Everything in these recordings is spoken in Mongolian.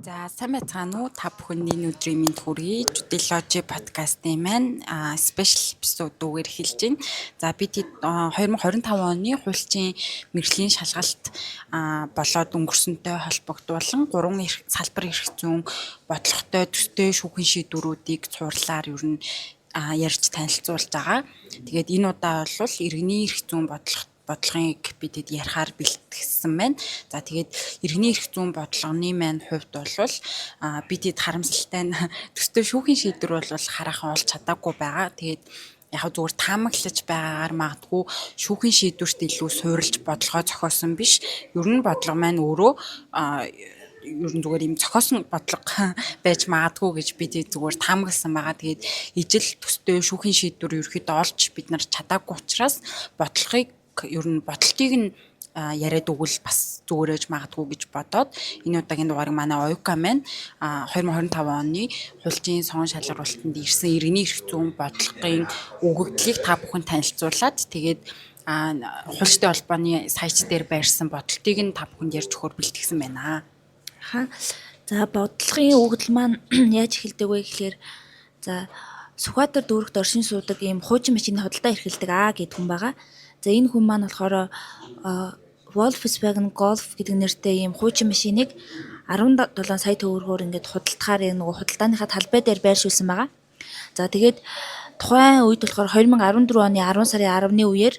За сайн байцгаана уу? Та бүхэний өдрийн мэнд хүргэе. Жуделожи подкастын маань спешиал эпизодуугаар эхэлж байна. За бид 2025 оны хуульчийн мэргэжлийн шалгалт болоод өнгөрсөнтэй холбогдуулан 3 салбар эрх зүйн бодлоготой төстэй шүүхийн шийдвэрүүдийг цуурлаар ер нь ярьж танилцуулж байгаа. Тэгээд энэ удаа бол иргэний эрх зүйн бодлогыг бидэд ярихаар бэлтгэсэн байна. За тэгээд иргэний эрх зүйн бодлогоны маань хувьд бол бидэд харамсалтай нь төстэй шүүхийн шийдвэр бол хараахан олж чадаагүй байгаа. Тэгээд яг зүгээр таамаглаж байгаагаар магадгүй шүүхийн шийдвэрт илүү суурилж бодлогоо зохиосон биш. Ер нь бодлого маань өөрөө ер нь зүгээр юм зохиосон бодлого байж магадгүй гэж бид зүгээр таамагласан байгаа. Тэгээд ижил төстэй шүүхийн шийдвэр ерөөхдөө олж бид нар чадаагүй учраас бодлогыг ер нь бодлтыг нь яриад өгвөл бас зүгээрэж магадгүй гэж бодоод энэ удаагийн дугаарыг манай Оюка маань 2025 оны хуульчийн сонгон шалгаруулалтанд ирсэн иргэний эрх зүйн бодлогын өгөгдлийг та бүхэн танилцуулаад тэгээд хуульчтай холбооны сайтч дээр байрсан бодлтыг нь та бүхэнд ярьж өгөхөөр бэлтгэсэн байна. За бодлогын өгөгдөл маань яаж эхэлдэг вэ гэхээр за Сүхбаатар дүүрэгт оршин суудаг ийм хуучин машины худалдаа эрхэлдэг гэдэг хүн байгаа. За энэ хүн маань болохоор Volkswagen Golf гэдэг нэртэй ийм хуучин машиныг 17 сая төгрөгөөр ингээд худалдахаар нөгөө худалдааныхаа талбай дээр байршуулсан байгаа. За тэгээд тухайн үед болохоор 2014 оны 10 сарын 10-ны үеэр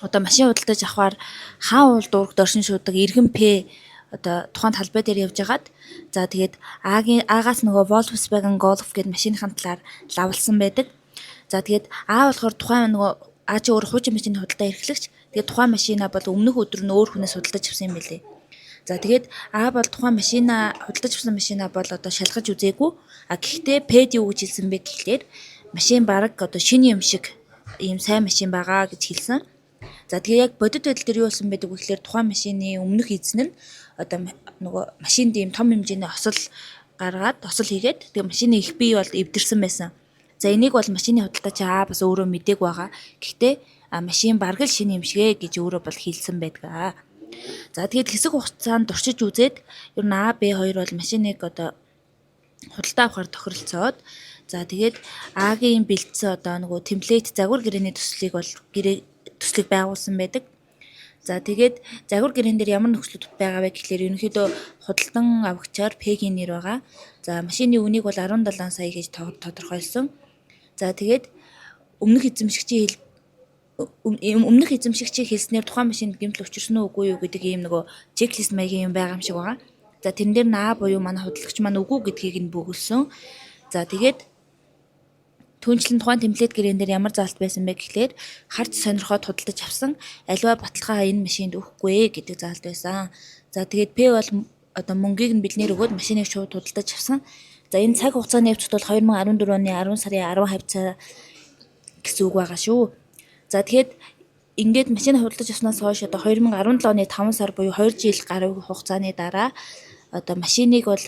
одоо машин худалдаж авахар хаан уул дүүрэгт оршин суудаг иргэн П одоо тухайн талбай дээр явж хагаад за тэгээд аагаас нөгөө Volkswagen Golf гэдэг машиныхаа талаар лавлсан байдаг. За тэгээд болохоор тухайн нөгөө чи өөр хуучин машины худалдаа эрхлэгч. Тэгээд тухайн машина бол өмнөх өдөр нь өөр хүнээс худалдаж авсан юм билээ. За тэгээд бол тухайн машина худалдаж авсан машина бол одоо шалгаж үзээгүй. Гэхдээ Пэд юу гэж хэлсэн бэ гэхлээр машин бараг одоо шинэ юм шиг ийм сайн машин байгаа гэж хэлсэн. За тэгээд яг бодит байдал дээр юу болсон байдаг вэ гэхлээр тухайн машины өмнөх эзэн нь одоо нөгөө машинд ийм том хэмжээний осол гаргаад осол хийгээд тэгээд машины их бие бол эвдэрсэн байсан. За энийг бол машины худалдаач бас өөрөө мэдээг байгаа. Гэхдээ машин бараг л шинэ юм шигэ гэж өөрөө бол хэлсэн байдаг. За тэгээд хэсэг хугацаанд туршиж үзээд ер нь А, Б хоёр бол машиныг одоо худалдаа авахар тохиролцоод за тэгээд А-гийн бэлдсэн одоо нөгөө темплейт загвар гэрээний төслийг байгуулсан байдаг. За тэгээд загвар гэрээн дээр ямар нөхцлүүд байгаа вэ гэхлээр ерөнхийдөө худалдан авагчаар П-гийн нэр байгаа. За машины үнийг бол 17 сая гэж тодорхойлсон. За тэгээд өмнөх эзэмшигчийн хэлснээр тухайн машинд гэмтэл учирсан уу үгүй юу гэдэг ийм нөгөө чеклист маягийн юм байгаа юм шиг байгаа. За тэрэн дээр наа буюу манай худалдагч маань үгүй гэдгийг нь бөглсөн. За тэгээд түүнчлэн тухайн темплейт гэрээн дээр ямар заалт байсан бэ гэхлээр харж сонирхоод худалдаж авсан аливаа баталгаа энэ машинд өгөхгүй гэдэг заалт байсан. За тэгээд П бол одоо мөнгийг нь биднэр өгөөд машиныг шууд худалдаж авсан. За энэ цаг хугацааны явцад бол 2014 оны 10 сарын 10 хавцаа гэсэн үг байгаа шүү. За тэгэхээр ингээд машин худалдаж авснаас хойш одоо 2017 оны 5 сар буюу 2 жил гаруй хугацааны дараа одоо машиныг бол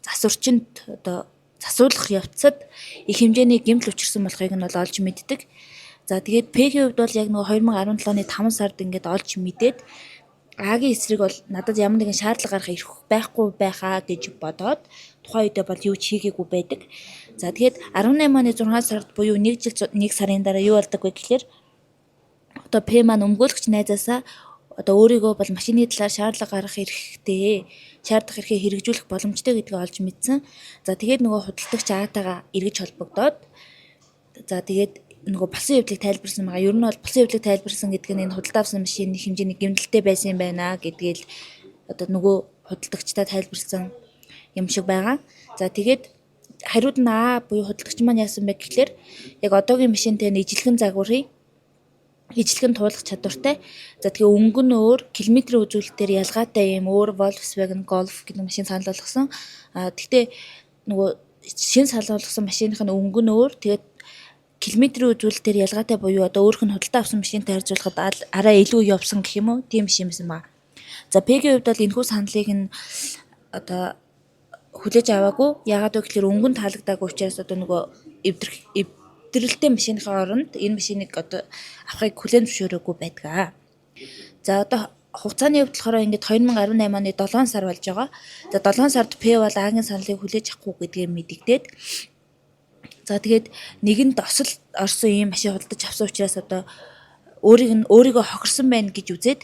засварчинд одоо засуулах явцад их хэмжээний гэмтэл учирсан болохыг нь бол олж мэддэг. За тэгээд П-ийн хувьд бол яг нөгөө 2017 оны 5 сард ингээд олж мэдээд А-гийн эсрэг бол надад ямар нэгэн шаардлага гарах ирэх байхгүй байхаа гэж бодоод тухайн үедээ бол юу ч хийгээгүй байдаг. За тэгээд 18 оны 6 сард буюу 1 жил 1 сарын дараа юу болдог вэ гэхлээр одоо П маань өмгөөлөгч найзаасаа одоо өөрийгөө бол машины талаар шаардлага гарах эрхтэй хэрэгжүүлэх боломжтой гэдгийг олж мэдсэн. За тэгээд нөгөө худалдагч А-тайгаа эргэж холбогдоод за тэгээд нөгөө болсон явдлыг тайлбарсан байгаа. Ер нь бол болсон явдлыг тайлбарсан гэдэг нь энэ худалдаа авсан машины хэмжээний гэмтэлтэй байсан юм байна гэдгээл одоо нөгөө худалдагчтай тайлбарсан юм шиг байгаа. За тэгээд хариуд нь буюу худалдагч маань яасан бэ гэхлээр яг одоогийн машинтай ижилхэн загварын ижилхэн туулах чадвартай. За тэгээ өнгө нь өөр, километрийн үзүүлэлтээр ялгаатай юм өөр Volkswagen Golf гэдэг машин санал болгосон. Гэхдээ нөгөө шинэ санал болгосон машиных нь өнгө нь өөр. Тэгээд километрийн үзүүлэлтээр ялгаатай буюу одоо өөрөх нь худалдаа авсан машинтай харьцуулахад арай илүү явсан гэх юм уу? Тийм биш юмсан ба. За П-ийн хувьд бол энэхүү саналыг нь одоо хүлээж аваагүй. Яагаад вэ гэхээр өнгө нь таалагдаагүй учраас одоо нөгөө эвдрэлтэй машиныхаа оронд энэ машиныг одоо авахыг хүлээн зөвшөөрөөгүй байдаг. За одоо хугацааны хувьд болохоор ингээд 2018 оны 7 сар болж байгаа. За 7 сард П бол Агийн саналыг хүлээж авахгүй гэдгийг мэдэгдээд за тэгээд нэгэнд осол орсон ийм машин худалдаж авсан учраас одоо өөрийгөө хохирсон байна гэж үзээд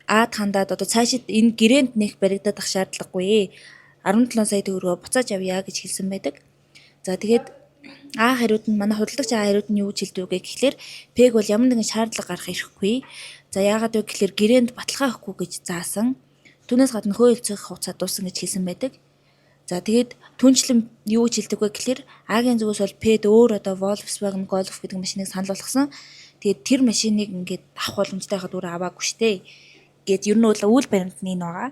Ад хандаад одоо цаашид энэ гэрээнд нэх баригдаад ах шаардлагагүй. 17 сая төгрөгөөр буцааж авъя гэж хэлсэн байдаг. За тэгээд А хариуд нь манай худалдагч А хариуд нь юу гэж хэлдэг вэ гэхлээр Пэг бол ямар нэгэн шаардлага гарах эрхгүй. За яагаад вэ гэхлээр гэрээнд баталгаа өгөхгүй гэж заасан. Түүнээс гадна хөөөлцөх хугацаа дууссан гэж хэлсэн байдаг. За тэгээд түнчлэн юу гэж хэлдэг вэ гэхлээр Агийн зүгээс бол Пэд өөр одоо Volkswagen Golf гэдэг машиныг санал болгосон. Тэгээд тэр машиныг ингээд авах боломжтой хахад өөр аваагүй штэ. Гэт ер нь бол үйл баримтны энэ байгаа.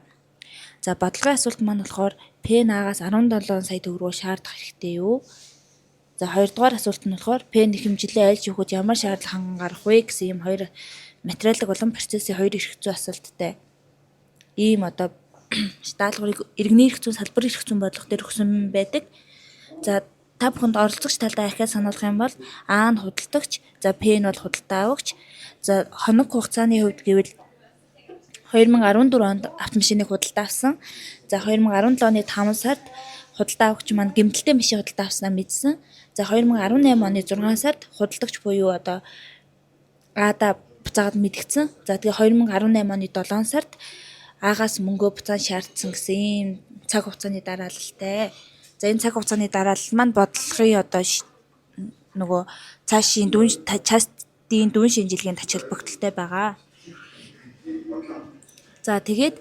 За бодлогын асуулт маань болохоор П-наагаас 17 сая төгрөгөөр шаардах хэрэгтэй юу? За хоёрдугаар асуулт нь болохоор П-н хэмжлээ айлж өгөхөд ямар шаардлага ханган гарах вэ гэсэн ийм хоёр материалын болон процессын хоёр эрх зүйн асуулттай. Ийм одоо даалгаврыг иргэний эрх зүйн салбар эрх зүйн бодлого дээр өгсөн байдаг. За та бүхэнд оролцогч талдаа ахиад сануулгах юм бол А нь худалдагч, за П нь бол худалдаа авагч. За хоног хугацааны хувьд гэвэл 2014 онд автомашиныг худалдаа авсан. За 2017 оны 5 сард худалдаа авагч маань гэмтэлтэй машин худалдаа авснаа мэдсэн. За 2018 оны 6 сард худалдагч буюу одоо Ада буцаагаад мэдгдсэн. За тэгээ 2018 оны 7 сард Агаас мөнгөө буцаан шаардсан гэсэн ийм цаг хугацааны дараалалтай. За энэ цаг хугацааны дараалал маань бодлогын одоо нөгөө цаашийн частийн дүн шинжилгээнд тач холбогдолтой байгаа. За тэгээд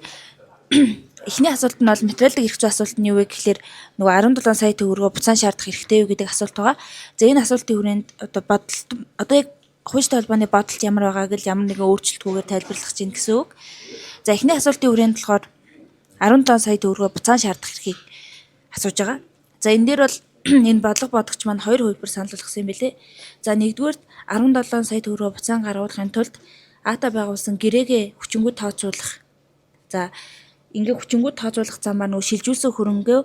эхний асуулт нь бол материалын эрх зүйн асуулт нь юу вэ гэхлээр нөгөө 17 сая төгрөгөөр буцаан шаардах хэрэгтэй юу гэдэг асуулт байгаа. За энэ асуултын хүрээнд одоо яг хуульчтай холбооны бодолч ямар байгааг л ямар нэгэн өөрчлөлтгүйгээр тайлбарлах чинь гэсэн үг. За эхний асуултын хүрээнд болохоор 17 сая төгрөгөөр буцаан шаардах эрхийг асууж байгаа. За энэ дээр бол энэ бодлого бодогч маань хоёр хувьбар санал болгосон юм билээ. За нэгдүгээр 17 сая төгрөгөөр буцаан гаргуулахын тулд Ата байгуулсан гэрээгээ хүчингү тооцоолох. За ингээд хүчингү тооцоолох замаар нөгөө шилжүүлсэн хөрөнгөө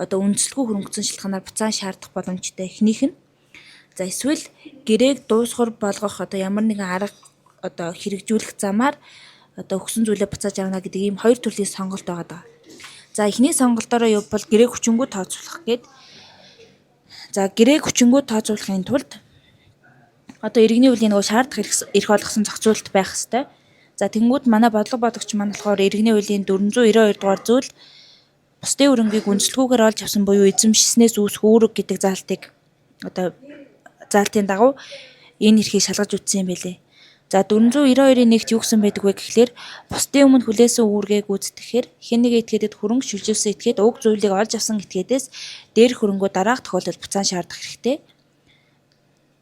одоо үндэслэгүй хөрөнгөцсөн шалтгаанаар буцаан шаардах боломжтой эхнийх нь. За эсвэл гэрээг дуусгар болгох одоо ямар нэгэн арга одоо хэрэгжүүлэх замаар одоо өгсөн зүйлээ буцааж авна гэдэг ийм хоёр төрлийн сонголт байгаа даа. За эхний сонголтоороо явбал гэрээг хүчингү тооцоолох гээд. За гэрээг хүчингү тооцоолохын тулд одоо иргэний үеийн нөгөө шаардах эрх олгосон зохицуулалт байх хэвээр. За тэнгууд манай бодлого бодогч маань болохоор иргэний үеийн 492 дугаар зүйл бусдын өрөнгийг үндэслэлгүйгээр олж авсан буюу эзэмшснээс үүсэх үүрэг гэдэг заалтыг одоо заалтын дагуу энэ эрхийг шалгаж үтсэн юм байлээ. За 492-ийн нэгт юу гэсэн байдаг вэ гэхлээр бусдын өмнө хүлээсэн үүргээ гүйцэтгэхээр хэн нэг этгээдэд хөрөнгө шүлжүүлсэн этгээд уг зүйлийг олж авсан этгээдээс дээрх хөрөнгөө дараах тохиолдолд буцаан шаардах хэрэгтэй.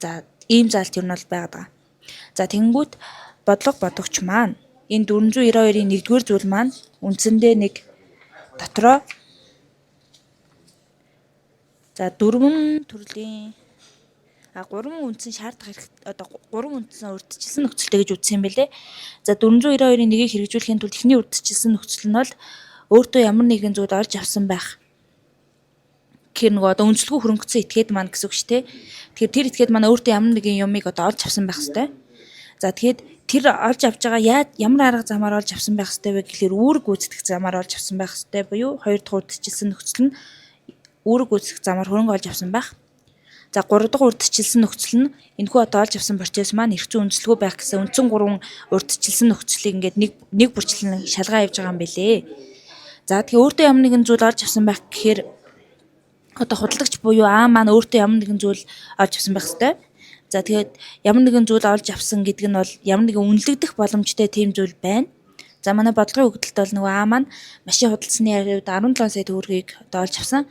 За ийм заалт юу нь бол байгаа. За тэнгүүт бодлого бодогч маань энэ 492-ийн 1-р зүйл маань үндсэндээ нэг дотроо за 4 төрлийн 3 үндсэн шаардах эрх одоо 3 үндсэн урьдчилсан нөхцөлтэй гэж үзсэн юм байлээ. За 492-ийн нэгийг хэрэгжүүлэхийн тулд эхний урьдчилсан нөхцөл нь бол өөртөө ямар нэгэн зүйл олж авсан байх. Гэр нөгөө одоо үндэслэгүй хөрөнгөцсөн этгээд маань гэсэн үг шүү дээ. Тэгэхээр тэр этгээд маань өөртөө ямар нэгэн юмыг одоо олж авсан байх хэвээр. За тэгэхэд тэр олж авж байгаа ямар арга замаар олж авсан байх хэвээр вэ гэхэлэр үүрэг гүйцэтгэх замаар олж авсан байх хэвээр буюу 2 дахь урьдчилсан нөхцөл нь үүрэг гүйцэтгэх замаар хөрөнгө олж авсан байх. За 3 дахь урьдчилсан нөхцөл нь энэхүү одоо олж авсан процесс маань эрх зүйн үндэслэгүй байх гэсэн үндсэн 3 урьдчилсан нөхцөлийг ингээд нэг бүрчлэн шалгаа явьж байгаа юм билээ. За тэгэхээр өөртөө ямар нэгэн зүйл олж авсан байх гэхээр одоо худалдагч буюу А маань өөртөө ямар нэгэн зүйл олж авсан байх хэвээр. За тэгээд ямар нэгэн зүйл олж авсан гэдэг нь бол ямар нэгэн үнэлэгдэх боломжтой тийм зүйл байна. За манай бодлогын өгдөлт бол нөгөө А маань машин худалдсаны хариуд 17 сая төгрөгийг одоо олж авсан.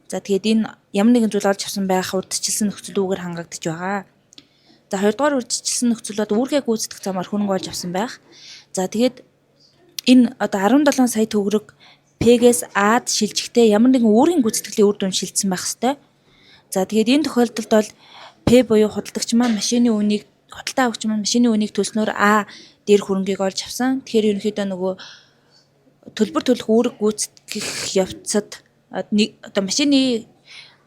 За тэгээд энэ ямар нэгэн зүйл олж авсан байх урьдчилсан нөхцөлүүгээр хангагдаж байгаа. За 2 дугаар урьдчилсан нөхцөл бол үүргээ гүйцэтгэх замаар хөрөнгө олж авсан байх. За тэгээд энэ одоо 17 сая төгрөг П-гээс А-д шилжихдээ ямар нэгэн үүргийн гүйцэтгэлийн үр дүн шилжсэн байх хэвээр. За тэгээд энэ тохиолдолд бол П буюу худалдагч маань худалдаа авагч маань машины үнийг төлснөөр А дээр хөрөнгийг олж авсан. Тэгэхээр ерөнхийдөө нөгөө төлбөр төлөх үүрэг гүйцэтгэх явцад одоо машины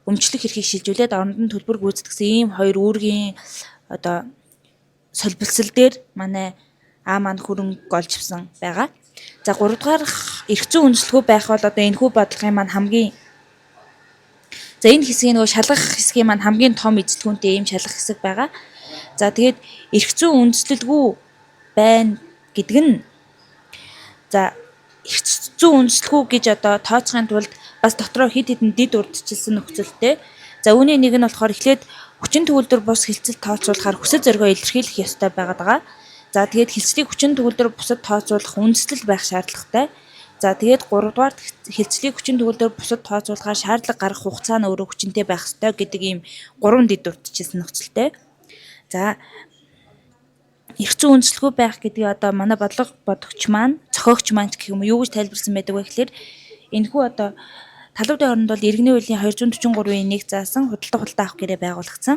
өмчлөх эрхийг шилжүүлээд оронд нь төлбөр гүйцэтгсэн ийм хоёр үүргийн одоо солилцол дээр манай маань хөрөнгө олж авсан байгаа. За 3 дугаар эрх зүйн үнэлэлгүй байх бол одоо энэхүү бодлогын маань хамгийн за энэ хэсгийн нөгөө шалгах хэсгийн маань хамгийн том эзэлтгүүнтэй ийм шалгах хэсэг байгаа. За тэгээд эрх зүйн үнэлэлгүй байна гэдэг нь за эрх зүйн үнэлэлгүй гэж одоо тооцохын тулд бас дотроо хэд хэдэн дид урдчилсан нөхцөлтэй. За үүний нэг нь болохоор эхлээд хүчин төгөлдөр бус хилцэл тооцоолохоор хүсэл зоригоо илэрхийлэх ёстой байгаад байгаа. За тэгээд хилцлийг хүчин төгөлдөр бусад тооцоолох үндэслэл байх шаардлагатай. За тэгээд 3 дугаар хилцлийг хүчин төгөлдөр бусад тооцоолохоор шаардлага гарах хугацаа нь өөрөө хүчинтэй байх ёстой гэдэг ийм 3 дид урдчилсан нөхцөлтэй. За эрх зүйн үнэлэлгүй байх гэдгийг одоо манай бодлого бодогч маань, зохиогч маань гэх юм уу юу гэж тайлбарласан байдаг вэ гэхээр энэхүү одоо талуудын оронд бол иргэний хуулийн 243-ийн 1 заасан худалдаа авах гэрээ байгуулагдсан.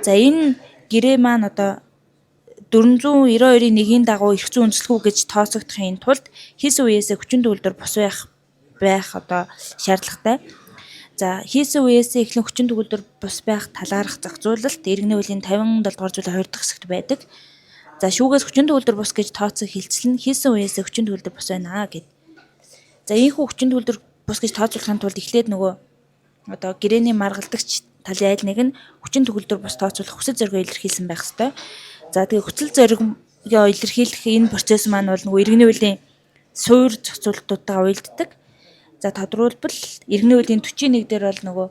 За энэ гэрээ маань одоо 492-ийн 1-ийн дагуу эрх зүйн үнэлэлгүй гэж тооцогдохын тулд хийсэн үеэсээ хүчин төгөлдөр бус байх одоо шаардлагатай. За хийсэн үеэсээ эхлэн хүчин төгөлдөр бус байх талаарх зохицуулалт иргэний хуулийн 57 дугаар зүйлийн 2 дахь хэсэгт байдаг. За шүүгээс хүчин төгөлдөр бус гэж тооцох хилцэл нь хийсэн үеэсээ хүчин төгөлдөр бус байна гэд. За ийхүү хүчин төгөлдөр бус гэж тооцоолохын тулд эхлээд нөгөө одоо гэрээний маргалдагч талын айл нэг нь хүчин төгөлдөр бус тооцоолох хүсэл зоригоо илэрхийлсэн байх ёстой. За тэгээ хүсэл зоригоо илэрхийлэх энэ процесс маань бол нөгөө иргэний хуулийн суур зохицуулалтуудаа уялддаг. За тодорхойлбол иргэний хуулийн 41 дээр бол нөгөө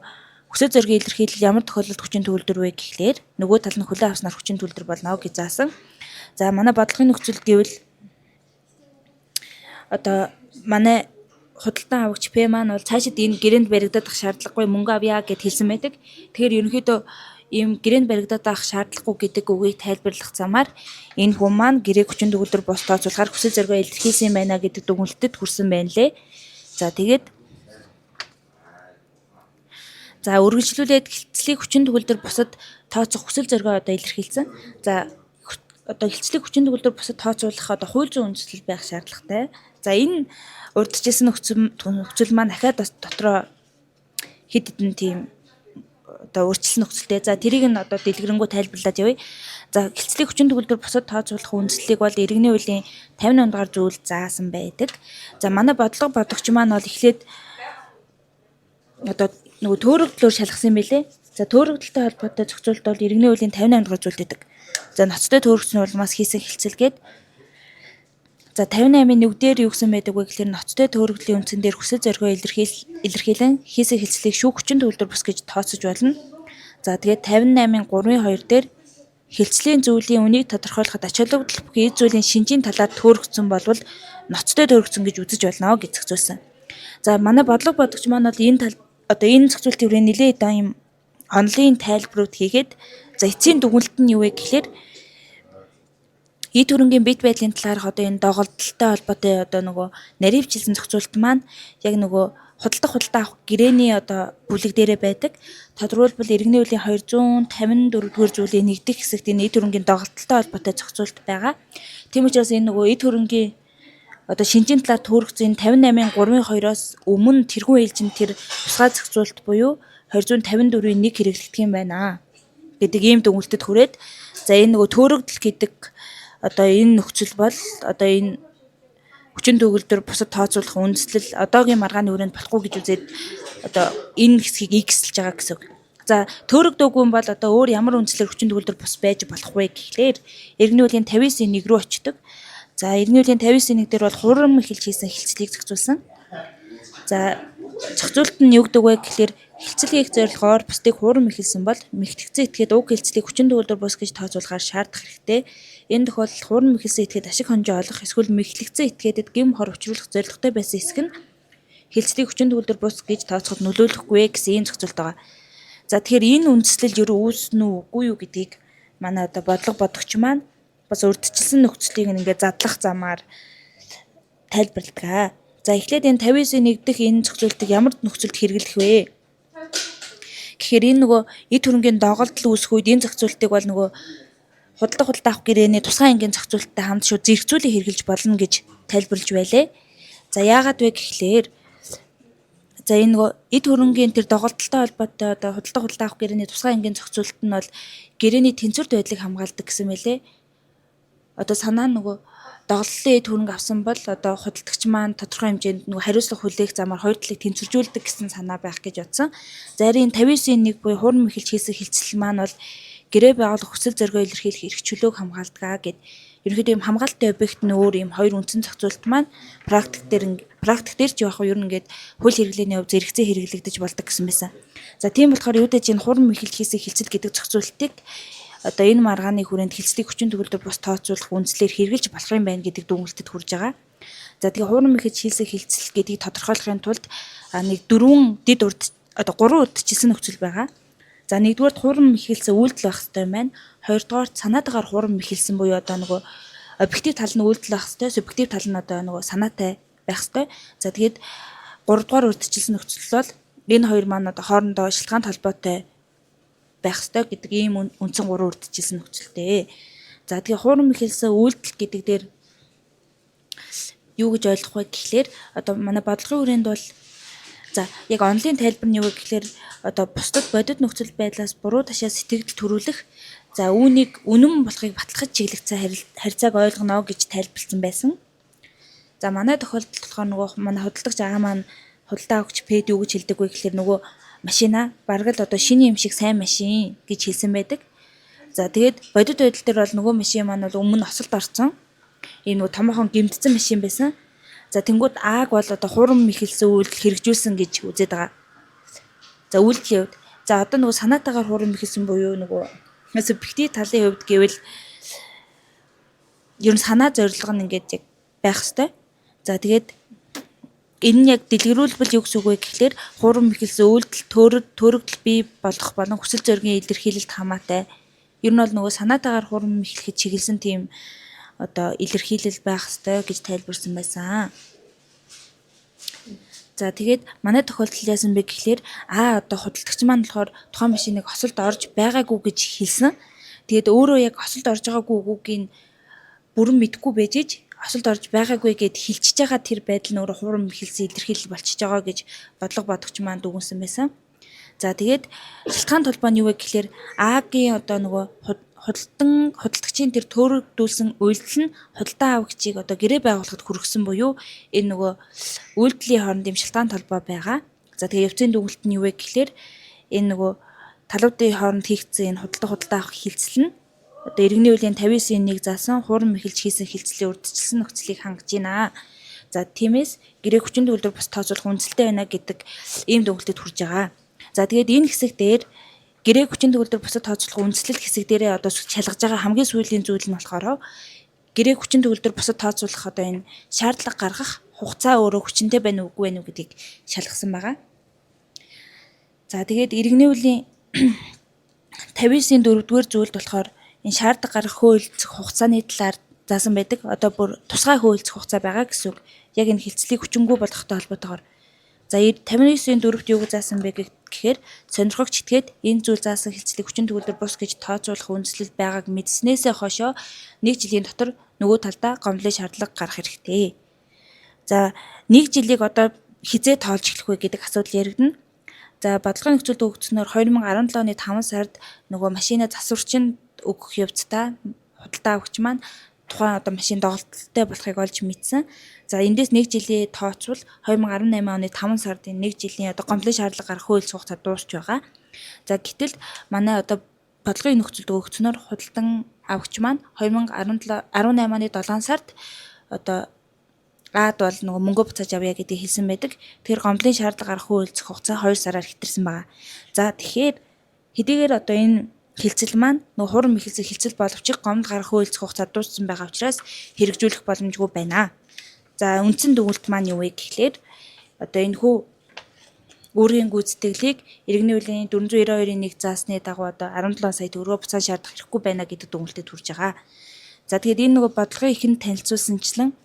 хүсэл зоригийн илэрхийлэл ямар тохиолдолд хүчин төгөлдөр вэ гэхлээр нөгөө тал нь хүлээн авснаар хүчин төгөлдөр болно гэж заасан. За манай бодлогын нөхцөлд гэвэл одоо манай худалдан авагч П маань бол цаашид энэ гэрээнд баригдах шаардлагагүй мөнгө авъя гэд хэлсэн байдаг. Тэгэхээр ерөнхийдөө ийм гэрээнд баригдах шаардлагагүй гэдэг үгийг тайлбарлах замаар энэ хүн маань гэрээ хүчин төгөлдөр бус тооцоолохоор хүсэл зоригоо илэрхийлсэн байна гэдэг дүгнэлтэд хүрсэн байна лээ. За тэгээд за үргэлжлүүлээд хилцлийг хүчин төгөлдөр бусад тооцох хүсэл зоригоо одоо илэрхийлсэн. За одоо хилцлийг хүчин төгөлдөр бусад тооцоолох одоо хууль зүйн үндэслэл байх шаардлагатай. За энэ урдчилсан нөхцөл маань дахиад бас дотроо хэд хэдэн тийм одоо өөрчлөлт нөхцөлтэй. За тэрийг нь одоо дэлгэрэнгүй тайлбарлаад явъя. За хилцлийг хүчин төгөлдөр бусад тооцоолох үндэслэлийг бол иргэний хуулийн 58 дугаар зүйл заасан байдаг. За манай бодлого бодогч маань бол эхлээд одоо нөгөө төөрөгдлөөр шалгасан байлээ. За төөрөгдөлтэй холбоотой зохицуулалт бол иргэний хуулийн 58 дугаар зүйл гэдэг. За ноцтой төөрөгчний улмаас хийсэн хилцэлгээд за 58-ийн 1 дээр юу гэсэн байдаг вэ гэхээр ноцтой төөрөгдлийн үндсэн дээр хүсэл зоригоо илэрхийлэн хийсэн хилцлийг шүүх хүчин төгөлдөр бус гэж тооцож болно. За тэгээд 58-ийн 3-ын 2 дээр хилцлийн зүйлийн үнийг тодорхойлоход ач холбогдол бүхий эд зүйлийн шинжийн талаар төөрөгдсөн болвол ноцтой төөрөгдсөн гэж үзэж болно гэж зохицуулсан. За манай бодлого бодогч маань бол энэ тал одоо энэ зохицуултын хүрээ нэлээд ийм онлын тайлбарууд хийгээд за эцсийн дүгнэлт нь юу вэ гэхээр эд хөрөнгийн бит байдлын талаарх одоо энэ доголдолтой холбоотой одоо нөгөө наривчилсан зохицуулт маань яг нөгөө худалдаа авах гэрээний одоо бүлэг дээрээ байдаг. Тодорхойлбол иргэний хуулийн 254 дугаар зүйлийн 1 дэх хэсэгт энэ эд хөрөнгийн доголдолтой холбоотой зохицуулт байгаа. Тийм учраас энэ нөгөө эд хөрөнгийн одоо шинжийн талаар төөрөгцөн 58-ын 3-ын 2-оос өмнө тэрхүү ээлжинд тэр тусгай зохицуулт буюу 254-ийн 1 хэрэглэгдэх юм байна гэдэг ийм дүгнэлтэд хүрээд за энэ нөгөө төөрөгдөл гэдэг одоо энэ нөхцөл бол одоо энэ хүчин төгөлдөр бусад тооцоолох үндэслэл одоогийн маргааны хүрээнд болохгүй гэж үзээд одоо энэ хэсгийг X-лж байгаа гэсэн үг. За төөрөгдөөгүй юм бол одоо өөр ямар үндэслэлээр хүчин төгөлдөр бус байж болох вэ гэхлээр иргэний хуулийн 59-ийн 1 рүү очдог. За иргэний хуулийн 59-ийн 1 дээр бол хурам эхэлж хийсэн хилцлийг зохицуулсан. За зохицуулт нь юу гэдэг вэ гэхлээр хилцэл хийх зорилгоор бусдыг хурам эхэлсэн бол мэгтгцэн этгээд уг хилцлийг хүчин төгөлдөр бус гэж тооцоолохоор шаардах хэрэгтэй. Энэ тохиолдолд хурам эхэлсэн этгээд ашиг хонжоо олох эсвэл мэгтлэгцэн этгээдэд гэм хор учруулах зорилготой байсан хэсэг нь хилцлийг хүчин төгөлдөр бус гэж тооцоход нөлөөлөхгүй гэсэн ийм зохицуулт байгаа. За тэгэхээр энэ үндэслэл юу үүснэ үү үгүй юу гэдгийг манай одоо бодлого бодогч маань бас урдчилсан нөхцөлийг ингээд задлах замаар тайлбарладаг. За эхлээд энэ 59-ийн 1 дэх энэ зохицуултыг ямар нөхцөлд хэрэглэх вэ? Тэгэхээр энэ нөгөө эд хөрөнгийн доголдол үүсэх үед энэ зохицуултыг бол нөгөө худалдаа авах гэрээний тусгай ангийн зохицуулттай хамт шууд зэрэгцүүлэн хэрэгжилж болно гэж тайлбарлаж байлаа. За яагаад вэ гэхлээр за энэ нөгөө эд хөрөнгийн тэр доголдолтой холбоотой одоо худалдаа авах гэрээний тусгай ангийн зохицуулт нь бол гэрээний тэнцвэрт байдлыг хамгаалдаг гэсэн мэлээ. одоо санаа нөгөө доголлын төрөнг авсан бол одоо худалдагч маань тодорхой хэмжээнд нөгөө хариуцлага хүлээх замаар хоёр талыг тэнцвэржүүлдэг гэсэн санаа байх гэж бодсон. За харин 59-1 буюу хуурам эхэлж хийсэн хилцэл маань бол гэрээ байгуулах хүсэл зоригоо илэрхийлэх эрх чөлөөг хамгаалдаг гэд ерөнхийдөө юм хамгаалалтын объект нь өөр юм хоёр үндсэн зохицуулалт маань практик дээр ч яг юу ингээд хууль хэрэглээний хувь зэрэгцээ хэрэглэгдэж болдог гэсэн байсан. За тийм болохоор юу дэж энэ хуурам эхэлж хийсэн хилцэл гэдэг зохицуулалтыг одоо энэ маргааны хүрээнд хилцлийг хүчин төгөлдөр бус тооцоолох үндслээр хэрэгжилж болох юм байна гэдэг дүгнэлтэд хүрж байгаа. За тэгээ хуурам эхэлж хийсэн хилцэл гэдгийг тодорхойлохын тулд нэг 4 дид урд одоо 3 урдчилсан нөхцөл байгаа. За нэгдүгээр хуурам эхэлсэн үйлдэл байх хэрэгтэй юм байна. Хоёрдугаар санаатаагаар хуурам эхэлсэн буюу одоо нөгөө объектив тал нь үйлдэл байх хэрэгтэй, субъектив тал нь одоо нөгөө санаатай байх хэрэгтэй. За тэгээд 3 дугаар урдчилсан нөхцөл бол энэ хоёр маань одоо хоорондоо шалтгаан холбоотой байх ёстой гэдэг ийм үндсэн 3 урдчилсан нөхцөлтэй. За тэгээ хуурам эхэлсэн үйлдэл гэдэг дээр юу гэж ойлгох вэ гэхлээр одоо манай бодлогын хүрээнд бол за яг онлайн тайлбар нь юу вэ гэхлээр одоо бусдад бодит нөхцөл байдлаас буруу ташаа сэтгэл төрүүлэх за үүнийг үнэн болохыг баталгаж чиглэгцээ харьцааг ойлгоно гэж тайлбарлсан байсан. За манай тохиолдолд болохоор нөгөө манай худалдагч аа маань худалдаа авахч пэд юу гэж хэлдэг вэ гэхлээр нөгөө машина бараг л одоо шинэ юм шиг сайн машин гэж хэлсэн байдаг. За тэгээд бодит байдал дээр бол нөгөө машин маань бол өмнө осолд орсон. Энэ нөгөө томоохон гэмтсэн машин байсан. За тэнгууд ааг бол одоо хуурам эхэлсэн үйлдэл хэрэгжүүлсэн гэж үзээд байгаа. За үйлдэлийн хувьд за одоо нөгөө санаатаагаар хуурам эхэлсэн буюу нөгөө субъектив талын хувьд гэвэл ер нь санаа зорилго нь ингээд яг байх ёстой. За тэгээд энэ нь яг дэлгэрүүлбэл юу гэсэн үг вэ гэхлээр хуурам эхэлсэн үйлдэл төрөгдөл бий болох болон хүсэл зоригийн илэрхийлэлт хамаатай. Ер нь бол нөгөө санаатаагаар хуурам эхлэхэд чиглэсэн тийм одоо илэрхийлэл байх ёстой гэж тайлбарсан байсан. За тэгээд манай тохиолдолд яасан бэ гэхлээр одоо худалдагч маань болохоор тухайн машиныг осолд орж байгаагүй гэж хэлсэн. Тэгээд өөрөө яг осолд орж байгаагүй үгүйг бүрэн мэдэхгүй байж иж осолд орж байгаагүй гэд хэлчихэж байгаа тэр байдал нь өөрөө хуурам эхэлсэн илэрхийлэл болчихж байгаа гэж бодлого бодогч маань дүгнсэн байсан. За тэгээд шалтгаан толгой нь юу вэ гэхлээр аагийн одоо нөгөө худалдагчийн тэр төрөгдүүлсэн үйлдэл нь худалдаа авагчийг одоо гэрээ байгуулахад хүргэсэн буюу энэ нөгөө үйлдэлийн хооронд юм шалтгаан толгой байгаа. За тэгээд явцын дүгнэлт нь юу вэ гэхлээр энэ нөгөө талуудын хооронд хийгдсэн энэ худалдаа авах хилцэл нь одоо иргэний үеийн 59-1 заасан хуурам эхэлж хийсэн хилцлийн урдчилсан нөхцөлийг хангаж байна. За тиймээс гэрээ хүчин төгөлдөр бус тооцоолох үндэслэлтэй байна гэдэг ийм дүгнэлтэд хүрж байгаа. За тэгээд энэ хэсэг дээр гэрээ хүчин төгөлдөр бусад тооцоолох үндэслэл хэсэг дээрээ одоо шалгаж байгаа хамгийн сүүлийн зүйл нь болохоор гэрээ хүчин төгөлдөр бусад тооцоолох одоо энэ шаардлага гаргах хугацаа өөрөө хүчинтэй байна уу үгүй байна уу гэдгийг шалгасан байгаа. За тэгээд иргэний үеийн 59-ийн 4-р зүйлд болохоор энэ шаардлага гаргах хөөөлцөх хугацааны талаар заасан байдаг. Одоо бүр тусгай хөөөлцөх хугацаа байгаа гэсэн үг. Яг энэ хилцлийг хүчингүй болгохтой холбоотойгоор. За 59-ийн 4-т юу гэж заасан бэ гэхээр сонирхогч итгээд энэ зүйл заасан хилцлийг хүчин төгөлдөр бус гэж тооцоолох үндэслэл байгааг мэдснээсээ хойшоо 1 жилийн дотор нөгөө талдаа гомдлын шаардлага гаргах хэрэгтэй. За 1 жилийг одоо хизээ тоолж эхлэх вэ гэдэг асуудал яригдана. За бодлогын нөхцөлд өгөгдснөөр 2017 оны 5 сард нөгөө машина засварчинд өгөх явцдаа худалдаа авагч маань тухайн одоо машин доголдолтой болохыг олж мэдсэн. За эндээс 1 жилийн тооцвол 2018 оны 5 сарын 1 жилийн одоо гомдлын шаардлага гарах хууль хугацаа дуусч байгаа. За гэтэл манай одоо бодлогын нөхцөлд өгөгдснөөр худалдан авагч маань 2018 оны 7 сард одоо аад бол нөгөө мөнгө буцааж авъя гэдгийг хэлсэн байдаг. Тэр гомдлын шаардлага гарах хууль хугацаа 2 сараар хэтэрсэн байгаа. За тэгэхээр хэдийгээр одоо энэ хилцэл маань нөгөө хуурам эхэлсэн хилцэл боловч гомдол гарах хууль хугацаа дууссан байгаа учраас хэрэгжүүлэх боломжгүй байна. За үндсэн дүгнэлт маань юу вэ гэхлээр одоо энэ хүү өөрийн гүйцэтгэлийг иргэний үеийн 492-1 заасны дагуу одоо 17 сая төгрөгөөр буцаан шаардах хэрэггүй байна гэдэг дүгнэлтэд хүрж байгаа. За тэгээд энэ нөгөө бодлогын ихэнд танилцуулсанчлан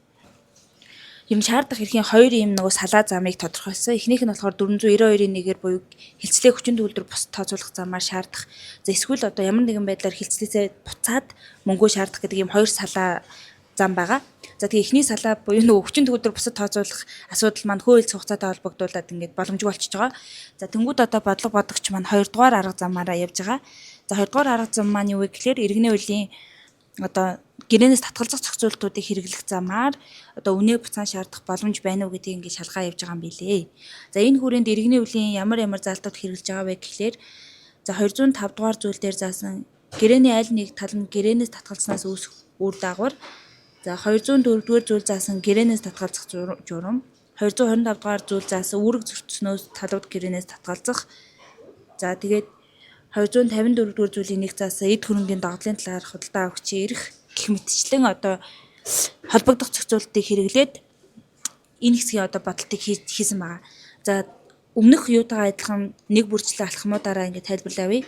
юм шаардах эрхийн 2 юм нөгөө салаа замыг тодорхойлсон. Эхнийх нь болохоор 492-1-ээр буюу хилцлээ хүчин төгөлдөр бус тооцоолох замаар шаардах. За эсвэл одоо ямар нэгэн байдлаар хилцлээсээ буцаад мөнгөө шаардах гэдэг юм 2 салаа зам байгаа. За тэгээ эхний салаа буюу нөгөө хүчин төгөлдөр бусад тооцоолох асуудал маань хууль хугацаатай холбогдуулаад ингээд боломжгүй болчихж байгаа. За тэнгууд одоо бодлого бодогч маань 2 дугаар арга замаараа явж байгаа. За 2 дугаар арга зам маань юу вэ гэхээр иргэний үеийн одоо гэрээнээс татгалзах зохицуултуудыг хэрэглэх замаар одоо үнэ буцаан шаардах боломж байна уу гэдгийг ингээд шалгаа явьж байгаа юм билээ. За энэ хүрээнд иргэний үеийн ямар залтууд хэрэгжилж байгаа вэ гэхлээр за 205 дугаар зүйл дээр заасан гэрээний аль нэг тал нь гэрээнээс татгалзнаас үүсэх үр дагавар. За 204 дугаар зүйл заасан гэрээнээс татгалзах журам. 225 дугаар зүйл заасан үүрэг зөрчснөөс талууд гэрээнээс татгалзах. За тэгээд 254 дугаар зүйлийн нэг заасан эд хөрөнгийн догдлын талаар худалдаа авахчийн эрх гэх мэтчлэн одоо холбогдох зохицуултыг хэрэглээд энэ хэсгийн одоо бодлтыг хийсэн байгаа. За өмнөх юутайгаа адилхан нэг бүрчлээ алхмуудаараа ингээд тайлбарлаа авъя.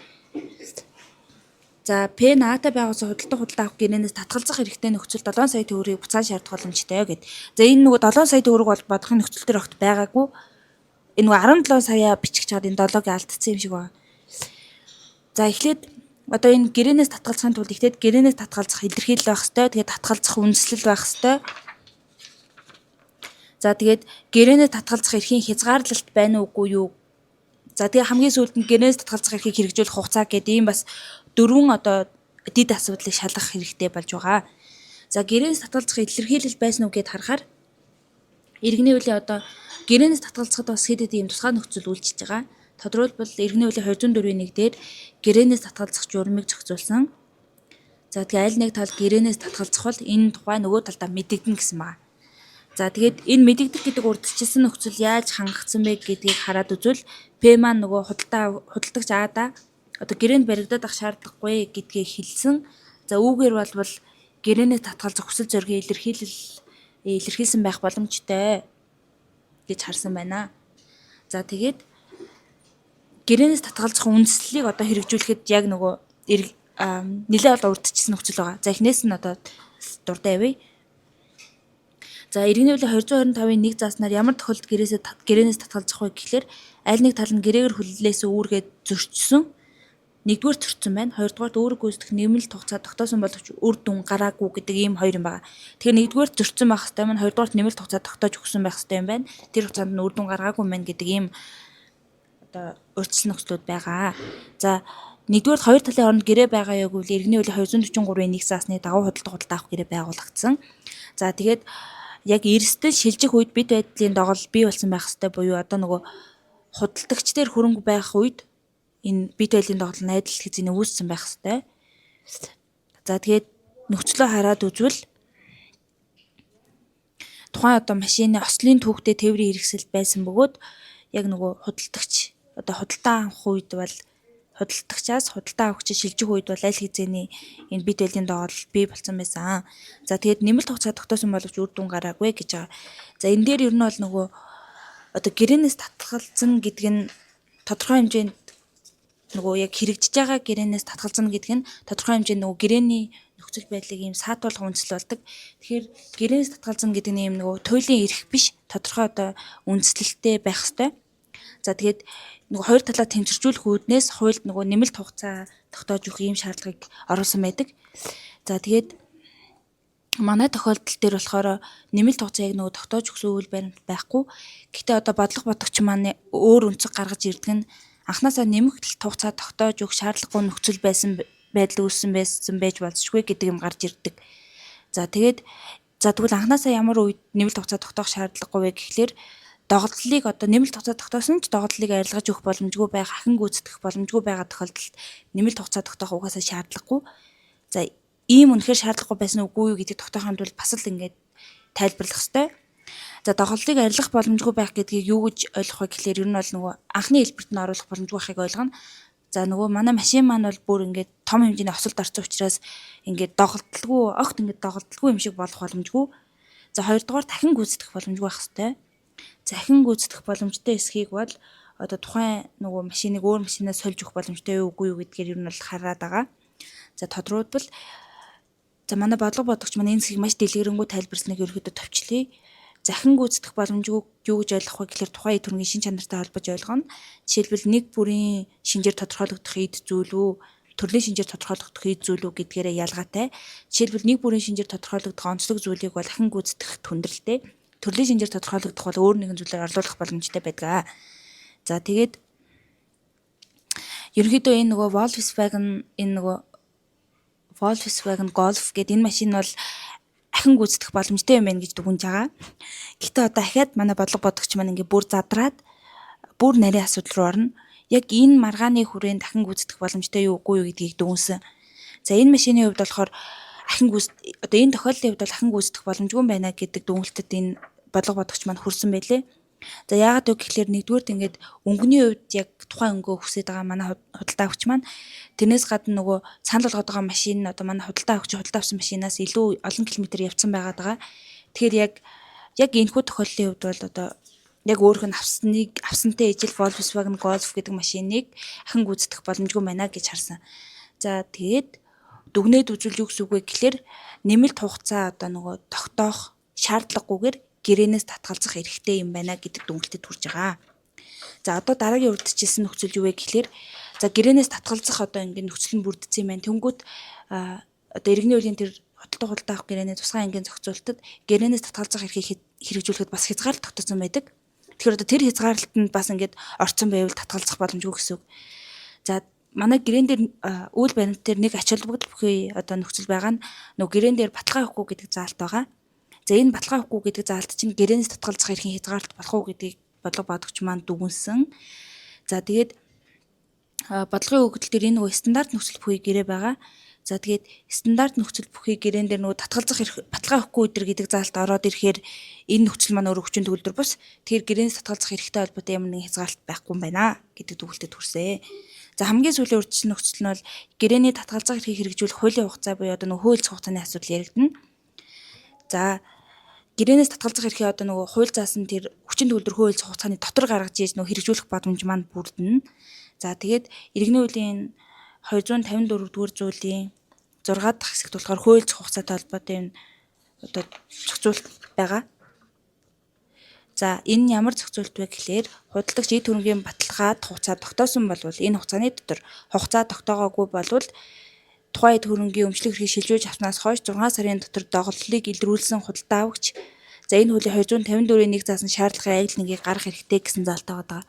За ПНА-тай байгуулсан худалдаа авах гэрээнээс татгалзах хэрэгтэй нөхцөл 7 сая төгрөгийг буцаан шаардах боломжтой гэд. За энэ нөгөө 7 сая төгрөг бол бодлогын нөхцөл төр огт байгаагүй. Энэ нөгөө 17 сая бичих чад энэ 7-ыг алдсан юм шиг байна. За эхлээд одоо энэ гэрээнээс татгалзахын тулд ихтэй гэрээнээс татгалзах илэрхийлэл байх ёстой. Тэгээд татгалзах үндэслэл байх ёстой. За тэгээд гэрээнээс татгалзах эрхийн хязгаарлалт байна уугүй юу? За тэгээд хамгийн сүүлд нь гэрээнээс татгалзах эрхийг хэрэгжүүлэх хугацаа гэдэг ийм бас 4 одоо дид асуудлыг шалгах хэрэгтэй болж байгаа. За гэрээнээс татгалзах илэрхийлэл байсан уу гэд харахаар иргэний үеийн одоо гэрээнээс татгалзахад бас хэд хэдэн ийм тусгай нөхцөл үйлчилж байгаа. Тодорхойлбол иргэний үеийн 204-ийн 1 дээр гэрээнээс татгалзах журмыг зохицуулсан. За тэгээ аль нэг тал гэрээнээс татгалзах бол энэ тухай нөгөө талдаа мэдэгдэнэ гэсэн байна. За тэгээд энэ мэдэгдэх гэдэг урдчилсан нөхцөл яаж хангагдсан бэ гэдгийг хараад үзвэл П маань нөгөө худалдагч Ада одоо гэрээнд баригдаад ах шаардлагагүй гэдгийг хэлсэн. За үүгээр бол гэрээнээс татгалзах хүсэл зоригийн илэрхийлсэн байх боломжтой гэж харсан байна. За тэгээд гэрээнээс татгалзах үндэслэлийг одоо хэрэгжүүлэхэд яг нөгөө нэлээд бол урдчилсан нөхцөл байгаа. За эхнээс нь одоо дуртай авъя. За иргэний үеийн 225-ын 1 зааснаар ямар тохиолдолд гэрээнээс татгалзах вэ гэхлээр аль нэг тал нь гэрээгээр хүлээлээс үүргээд зөрчсөн. Нэгдүгээр зөрчсөн байна. Хоёрдугаар үүрэг гүйцэтгэх нэмэлт хугацаа тогтоосон боловч үр дүн гараагүй гэдэг ийм хоёр юм байна. Тэгэхээр нэгдүгээр зөрчсөн байх хэвээр маань хоёрдугаар нэмэлт хугацаа тогтоож өгсөн байх хэвээр юм байна. Тэр хугацаанд нь үр дүн гаргаагүй мэн гэдэг ийм одоо урьдчилсан нөхцлүүд байгаа. За нэгдүгээр хоёр талын хооронд гэрээ байгаа яг үйл иргэний үеийн 243-ийн 1 заасны дагуу худалдаа авах гэрээ байгуулагдсан. За тэгээд яг эрсдэл шилжих үед бид байдлын доголдол бий болсон байх хэвээр буюу одоо нөгөө худалдагч дээр хөрөнгө байх үед энэ бит байлын доголдол найдал хэзээ үүссэн байх хэвээр. За тэгээд нөхцлөө хараад үзвэл тухайн одоо машины ослын түүхтэй тээврийн хэрэгсэл байсан бөгөөд яг нөгөө худалдагч одоо худалдаа авах үед бол худалдагчаас худалдаа авахч шилжих үед бол аль хэзээний энэ бит байлын доголдол бий болсон байсан. За тэгээд нэмэлт хугацаа тогтоосон боловч үр дүн гараагүй гэж байгаа. За энэ дээр ер нь бол нөгөө одоо гэрээнээс татгалзсан гэдэг нь тодорхой хэмжээнд нөгөө яг хэрэгжиж байгаа гэрээнээс татгалзна гэдэг нь тодорхой хэмжээнд нөгөө гэрээний нөхцөл байдлыг ийм саатуулах үндэслэл болдог. Тэгэхээр гэрээнээс татгалзна гэдэг нь ийм нөгөө туйлын эрх биш тодорхой одоо үндэслэлтэй байх ёстой. За тэгээд нөгөө хоёр талаа тэмцэржүүлэх үүднээс хуульд нөгөө нэмэлт хугацаа тогтоож өгөх ийм шаардлагыг оруулсан байдаг. За тэгээд манай тохиолдол дээр болохоор нэмэлт хугацаа яг нөгөө тогтоож өгсөн үйл баримт байхгүй. Гэхдээ одоо бодлого бодогч маань өөр үнцэг гаргаж ирдэг нь анхнаасаа нэмэлт хугацаа тогтоож өгөх шаардлагагүй нөхцөл байсан байдал үүссэн байж болзошгүй гэдэг юм гарч ирдэг. За тэгээд тэгвэл анхнаасаа ямар үед нэмэлт хугацаа тогтоох шаардлагагүй вэ гэхлээр доголдлыг одоо нэмэлт хугацаа тогтоосон ч доголдлыг арилгаж өгөх боломжгүй байх, ахин гүйцэтгэх боломжгүй байгаа тохиолдолд нэмэлт хугацаа тогтоох угаасаа шаардлагагүй. За ийм үнэхээр шаардлагагүй байсан үгүй юу гэдгийг тогтоохын тулд бас л ингээд тайлбарлах хэрэгтэй. За доголдлыг арилгах боломжгүй байх гэдгийг юу гэж ойлгох вэ гэхлээр ер нь бол нөгөө анхны хэлбэрт нь оруулах боломжгүй байхыг ойлгоно. За нөгөө манай машин маань бол бүр ингээд том хэмжээний осолд орсон учраас ингээд огт ингээд доголдолгүй юм шиг болох боломжгүй. За хоёрдугаар дахин гүйцэтгэх боломжгүй байх хэрэгтэй. Захин гүйцэтгэх боломжтой эсхийг бол одоо тухайн нөгөө машиныг өөр машинаас сольж өгөх боломжтой юу үгүй юу гэдгээр ер нь бол хараад байгаа. За тодорхойлбол за манай бодлого бодогч маань энэ хэсгийг маш дэлгэрэнгүй тайлбарсныг ерөөдөө товчлъя. Захин гүйцэтгэх боломжгүй юу гэж ойлгох вэ гэхээр тухайн төргийн шин чанартай холбож ойлгоно. Жишээлбэл нэг бүрийн шинжээр тодорхойлогдох эд зүйл үү, төрлийн шинжээр тодорхойлогдох эд зүйл үү гэдгээрээ ялгаатай. Жишээлбэл нэг бүрийн шинжээр тодорхойлогдох онцлог зүйлийг бол захин гүйцэтгэх хүндрэлтэй. Төрлийн шинжээр тодорхойлогдох бол өөр нэгэн зүйлээр орлуулах боломжтой байдаг. За тэгээд ерөнхийдөө энэ нөгөө Volkswagen энэ нөгөө Volkswagen Golf гэдэг энэ машин бол ахин гүйцэтгэх боломжтой юм байна гэж дүгнэж байгаа. Гэтэ одоо ахаад манай бодлого бодогч маань ингээ бүр задраад бүр нарийн асуудал руу орно. Яг энэ маргааны хүрээнд ахин гүйцэтгэх боломжтой юу үгүй юу гэдгийг дүгнсэн. За энэ машины хувьд болохоор одоо энэ тохиолдлын хувьд бол ахин гүйцэтгэх боломжгүй байна гэдэг дүгнэлтэд энэ бодлого бодогч маань хүрсэн байлээ. За яагаад вэ гэхээр нэгдүгээрт ингээд өнгөний хувьд яг тухайн өнгөө хүсэж байгаа манай худалдаа авагч маань тэрнээс гадна нөгөө санал болгоод байгаа машин одоо манай худалдаа авсан машинаас илүү олон километр явцсан байгаад байгаа. Тэгэхээр яг энэхүү тохиолдлын хувьд бол одоо яг өөрөх нь авсантай ижил Volkswagen Golf гэдэг машиныг ахин гүйцэтгэх боломжгүй байна гэж харсан. За тэгээд дүгнээд үзвэл юу гэсэн үг вэ гэхээр нэмэлт хугацаа одоо нөгөө тогтоох шаардлагагүйгээр гэрээнээс татгалзах хэрэгтэй юм байна гэдэг дүгнэлтэд хүрж байгаа. За одоо дараагийн урдчилсан нөхцөл юу вэ гэхээр за гэрээнээс татгалзах одоо ингээд нөхцөл нь бүрдсэн юм байна. Тэнгүүт одоо иргэний үеийн тэр худалдаа авах гэрээний тусгай ангийн зохицуулалтад гэрээнээс татгалзах эрхийг хэрэгжүүлэхэд бас хязгаарлалт тогтоосон байдаг. Тэгэхээр одоо тэр хязгаарлалтанд бас ингээд орцсон байвал татгалзах боломжгүй гэсэн үг. За манай гэрээн дээр үйл баримт дээр нэг ач холбогдол бүхий одоо нөхцөл байгаа нь нөгөө гэрээн дээр баталгаа өгөхгүй гэдэг заалт байгаа. За энэ баталгаа өгөхгүй гэдэг заалт чинь гэрээнээс татгалзах эрхийн хязгаарлалт болох уу гэдгийг бодлого бодогч маань дүгнсэн. За тэгээд бодлогын өгөгдөл дээр энэ нөгөө стандарт нөхцөл бүхий гэрээ байгаа. За тэгээд стандарт нөхцөл бүхий гэрээн дээр нөгөө татгалзах баталгаа өгөхгүй өдр гэдэг заалт ороод ирэхээр энэ нөхцөл маань өөрөө хүчин төгөлдөр бус. Тэгэхээр гэрээнээс татгалзах эрхтэй холбоотой ямар нэгэн хязгаарлалт байхгүй юм байна гэдэг дүгнэлтэд хүрсэн. За хамгийн сүүлийн урьдчилсан нөхцөл нь бол гэрээний татгалзах эрхийг хэрэгжүүлэх хуулийн хугацаа буюу одоо нөгөө хууль хугацааны асуудал яригдана. За гэрээнээс татгалзах эрхээ одоо нөгөө хууль заасан тэр хүчин төгөлдөр хууль хугацааны дотор гаргаж ийж нөгөө хэрэгжүүлэх боломж маань бүрдэнэ. За тэгээд иргэний үеийн 254 дугаар зүйлийн 6 дахь хэсэгт болохоор хууль хугацаатай холбоотой энэ одоо зохицуулт байгаа. За энэ ямар зохицуулт вэ гэхээр худалдагч эд хөрөнгийн баталгаад хугацаа тогтоосон болвол энэ хугацааны дотор хугацаа тогтоогоогүй болвол тухайн эд хөрөнгийн өмчлөх эрхийг шилжүүлж авснаас хойш 6 сарын дотор доголдолыг илрүүлсэн худалдаа авагч за энэ хуулийн 254-ийн 1 заасан шаардлагын аялал нэгийг гаргах хэрэгтэй гэсэн заалт байгаа.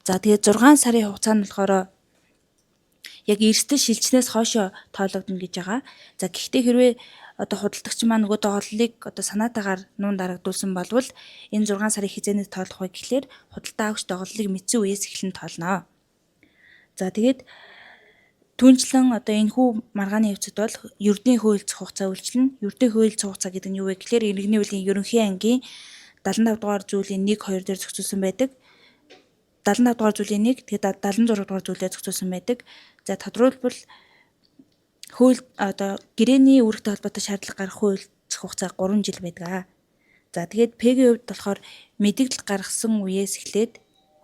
За тэгээд 6 сарын хугацаа нь болохоор яг эрсдэл шилжснээс хойшоо тоологдно гэж байгаа. За гэхдээ хэрвээ одоо худалдагч маань нөгөө доголлыг одоо санаатаагаар нүүн дарагдуулсан болвол энэ 6 сарын хизээнээс тоолох вэ гэхлээр худалдаа авагч доголлыг мэдсэн үеэс эхлэн тоолно. За тэгээд түнчлэн одоо энэ хүү маргааны хэвцэд бол ердийн хуульцах хугацаа үйлчлэн. Ердийн хуульцах хугацаа гэдэг нь юу вэ гэхлээр иргэний үеийн ерөнхий ангийн 75 дугаар зүйлийн 1-2 дээр зохицуулсан байдаг. 75 дугаар зүйлийн 1 тэгээд 76 дугаар зүйлээр зохицуулсан байдаг. За тодорхойлбол хууль одоо гэрээний үүрэгтэй холбоотой шаардлага гарах хуульцах хугацаа 3 жил байдаг. За тэгээд П-ийн хувьд болохоор мэдээлэл гаргасан үеэс эхлээд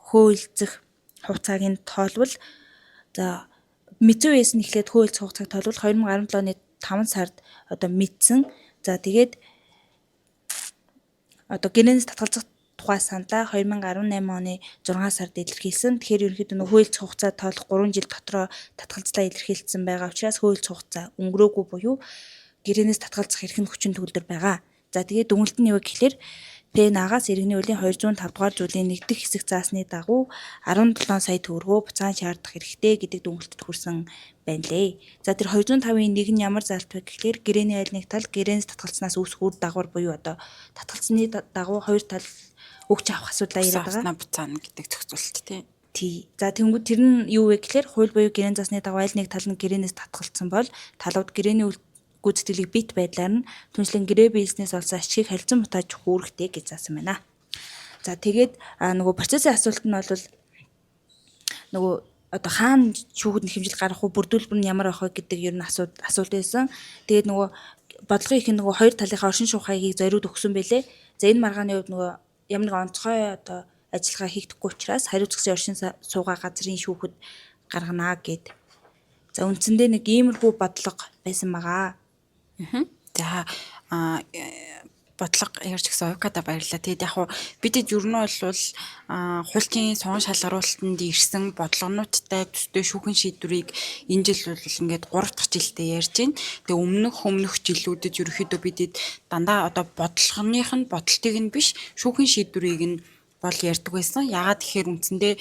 хуульцах хугацааг нь тоолвол за мэдсэн үеэс нь эхлээд хуульцах хугацааг тоолвол 2017 оны 5 сард одоо мэдсэн. За тэгээд одоо гэрээнээс татгалзах тухай саналаа 2018 оны 6 сард илэрхийлсэн. Тэгэхээр ерөнхийдөө нөгөө хуульцах хугацаа тоолох 3 жил дотроо татгалзлаа илэрхийлсэн байгаа учраас хуульцах хугацаа өнгөрөөгүй буюу гэрээнээс татгалзах эрх нь хүчин төгөлдөр байгаа. За тэгээд дүгнэлт нь юу гэхээр П-наагаас иргэний үеийн 205 дугаар зүйлийн 1 дэх хэсэг заасны дагуу 17 сая төгрөгөө буцаан шаардах хэрэгтэй гэдэг дүгнэлтэд хүрсэн байна лээ. За тэр 205-ын 1 нь ямар заалт вэ гэхээр гэрээний аль нэг тал гэрээнээс татгалцснаас үүсэх үр дагавар буюу одоо татгалцсны дагуу хоёр тал өгч авах асуудлаа яриад байгаа. Буцаана гэдэг зохицуулт тий. За тэнгуү тэр нь юу вэ гэхээр хууль буюу гэрээн засны дагуу аль нэг тал нь гэрээнээс татгалцсан бол талууд гэрээний гүйцэтгэлийг бит байдлаар нь түншлэн гэрээ бизнес олсон ачгийг харилцан бутааж хүүрэхтэй гэж заасан байна. За тэгээд нөгөө процессын асуулт нь бол нөгөө одоо хаана шүүхэд хэмжил гарах уу бүрдүүлбэр нь ямар байх вэ гэдэг ер нь асуулт байсан. Тэгээд нөгөө бодлогын их нөгөө хоёр талынхаа оршин суух хаягийг зориуд өгсөн байлээ. За энэ маргааны хувьд нөгөө ямар нэг онцгой одоо ажиллагаа хийгдэхгүй учраас хариуцлагын оршин суугаа газрын шүүхэд гарганаа гэд. За үндсэндээ нэг иймэрхүү бодлого байсан байгаа. За бодлого ярьж гисэн Оюкада баярлалаа. Тэгэд яг хуу бидэд ер нь бол хуульчийн сонгон шалгаруулалтанд ирсэн бодлогонуудтай төстэй шүүхэн шийдвэрийг энэ жил бол ингээд 3 дахь жилдээ ярьж байна. Тэгээ өмнөх жилүүдэд ерөөхдөө бидэд дандаа одоо бодлогоных нь бодолтыг нь биш шүүхэн шийдвэрийг нь бол ярьдаг байсан. Яагаад тэгэхээр үндсэндээ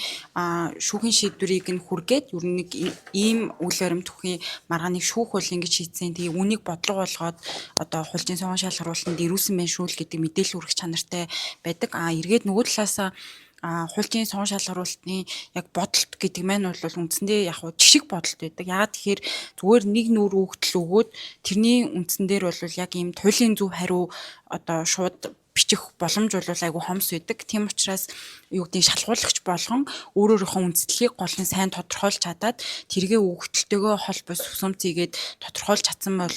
шүүхийн шийдвэрийг нь хүргээд ер нь нэг ийм үйл баримт бүхий маргааныг шүүх бол ингэж шийдсэн. Тэгээ үнийг бодлого болгоод одоо хуулийн сонгон шалгаруулалтанд ирүүлсэн байх шүү л гэдэг мэдээлэл хүргэх чанартай байдаг. Эргээд нөгөө талаасаа хуулийн сонгон шалгаруулалтын яг бодолт гэдэг маань бол үндсэндээ яг жишг бодолт байдаг. Яагаад тэгэхээр зүгээр нэг нүур өгдөл өгөөд тэрний үндсэн дээр бол яг ийм туйлын зөв хариу одоо шууд бичих боломж бол айгүй хомс байдаг. Тийм учраас юу гэдэг шалгуулагч болгон өөрийнхөө үндэслэлийг гол нь сайн тодорхойлж чадаад тэргээ өгөгдөлтөөгөө холбос сумцыгээд тодорхойлж чадсан бол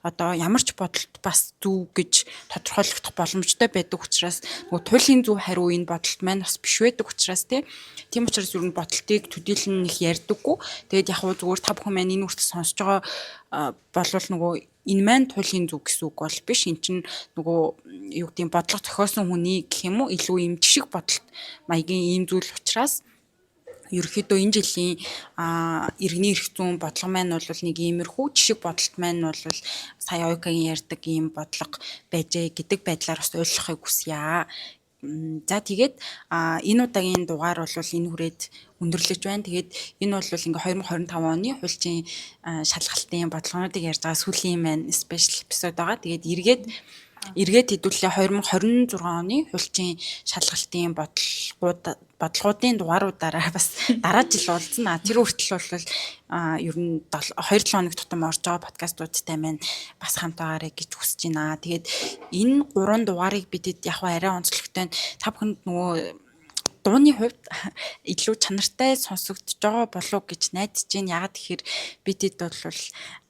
одоо ямар ч бодолт бас зөв гэж тодорхойлогдох боломжтой байдаг учраас нөгөө туйлын зөв хариу энэ бодолт маань бас биш байдаг учраас тийм учраас ер нь бодолтыг төдийлөн их ярьдаггүй. Тэгээд яг хуу зүгээр та бүхэн маань энэ үртэл сонсож байгаа болвол нөгөө энэ маань туйлын зүг гэсэн үг бол биш. Эн чинь нөгөө юу гэдэг бодлого зохиосон хүний гэх юм уу илүү юм жишг бодолт маягийн ийм зүйл учраас ерөөхдөө энэ жилийн иргэний эрх зүйн бодлого маань бол нэг иймэрхүү жишг бодолт маань бол сая ойкагийн ярьдаг ийм бодлого байжээ гэдэг байдлаар бас ойлгохыг хүсье. За тэгээд энэ удаагийн дугаар бол энэ хүрээд өндөрлөж байна. Тэгээд энэ бол ингээ 2025 оны хуулийн шалгалтын бодлогоодыг ярьж байгаа сүүлийн маань спешиал эпизод байгаа. Тэгээд эргээд хэдүүлээ 2026 оны хуулийн шалгалтын бодлогоодын дугааруудаараа бас дараа жил уулзна. Тэр хүртэл бол ер нь 2-7 хоног тутам орж байгаа подкастуудтай маань бас хамт байгаарэ гэж хүсэж байна. Тэгээд энэ 3 дугаарыг бидэд яг арай онцлогтой та бүхэнд нөгөө дууны хувьд илүү чанартай сонсогдож байгаа болов гэж найдаж байна. Яагаад тэгэхээр бидэд бол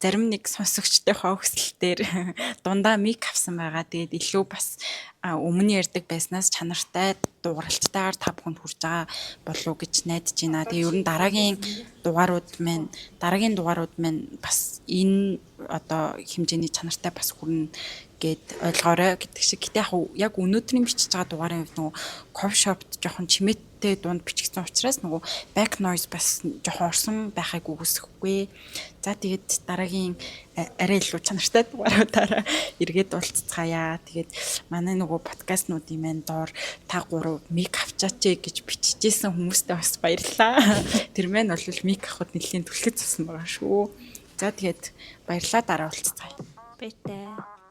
зарим нэг сонсогчтой хөвгсөлтээр дундаа мик авсан байгаа. Тэгээд илүү бас өмнө ярьдаг байснаас чанартай дууралтайгаар та бүхэнд хүрж байгаа болов гэж найдаж байна. Тэгээ ер нь дараагийн дугаарууд маань бас энэ одоо хэмжээний чанартай бас хүрнэ гэд ойлгоорой гэдэг шиг. Гэтэ яг өнөөдрийн бичиж байгаа дугаарын хувьд нөгөө кофе шопт жоохон чимээтэй дунд бичигдсэн учраас нөгөө back noise бас жоохон орсон байхыг үгүйсэхгүй. За тэгээд дараагийн арай илүү чанартай дугааруудаараа эргээд уулзцаая. Тэгээд манай нөгөө подкастнуудын маань доор та 3 мик авчаач гэж бичижсэн хүмүүстээ бас баярлалаа. Тэр маань бол мик авахд нэлийн түлхэц цусан байгаа шүү. За тэгээд баярлалаа, дараа уулзцаая. Баяртай.